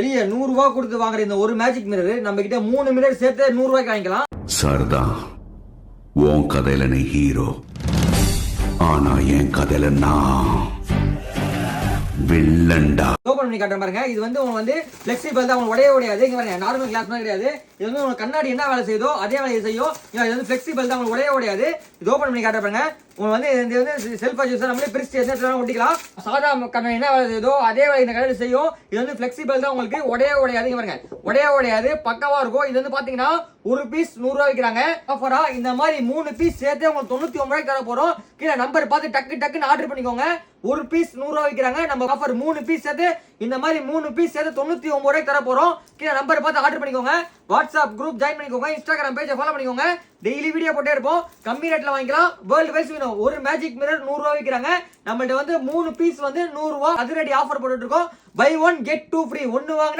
வெளியே 100 ரூபாய் கொடுத்து வாங்குற இந்த ஒரு மேஜிக் மிரர் நம்ம கிட்ட 3 மிரர் சேர்த்து 100 ரூபாய்க்கு வாங்கிக்கலாம். சரதா, உன் கதையில நீ ஹீரோ, ஆனா என் கதையில நான் வில்லன்டா. ஓபன் பண்ணி காட்டுற பாருங்க. இது வந்து உங்களுக்கு வந்து ஃபிளெக்சிபிள் தான், உங்களுக்கு உடையவே உடையாது. இங்க பாருங்க, நார்மல் கிளாஸ் மாதிரி கிடையாது. இது வந்து உங்களுக்கு கண்ணாடி என்ன வேலை செய்யுதோ அதே வேலையை செய்யும். இது வந்து ஃபிளெக்சிபிள் தான், உங்களுக்கு உடையவே உடையாது. இது ஓபன் பண்ணி காட்டுற பாருங்க. உங்களுக்கு வந்து இது வந்து செல்ஃப் அட்ஜஸ்ட், நம்மளே பிரிச்சு எந்த ஒட்டிக்கலாம். சாதா கண்ணாடி என்ன வேலை செய்யுதோ அதே வேலை இந்த கண்ணாடி செய்யும். இது வந்து ஃபிளெக்சிபிள் தான், உங்களுக்கு உடையவே உடையாது. இங்க பாருங்க, உடையவே உடையாது, பக்கவா இருக்கும். இது வந்து பாத்தீங்கன்னா ஒரு பீஸ் 100 ரூபாய் விற்கிறாங்க. ஆஃபரா இந்த மாதிரி 3 பீஸ் சேர்த்து உங்களுக்கு 99 ரூபாய்க்கு தர போறோம். கீழே நம்பர் பார்த்து டக்குன்னு ஆர்டர் பண்ணிக்கோங்க. ஒரு பீஸ் 100 ரூபாய் விற்கிறாங்க. நம்ம ஆஃபர் 3 பீஸ் சேர்த்து இந்த மாதிரி 3 பீஸ் சேர்த்து 99 ரூபாய்க்கு தர போறோம். கீழே நம்பர் பார்த்து ஆர்டர் பண்ணிக்கோங்க. வாட்ஸ்அப் குரூப் ஜாயின் பண்ணிக்கோங்க. இன்ஸ்டாகிராம் பேஜை ஃபாலோ பண்ணிக்கோங்க. டெய்லி வீடியோ போட்டே இருப்போம். கம்மி ரேட்ல வாங்கிக்கலாம். வேர்ல்டு வைஸ் வேணும். ஒரு மேஜிக் மிரர் 100 ரூபாய் விற்கிறாங்க. நம்மள்ட்ட வந்து 3 பீஸ் வந்து 100 ரூபாய் அதிரடி ஆஃபர் போட்டுட்டு இருக்கோம். Buy 1 get 2 free. ஒன்னு வாங்க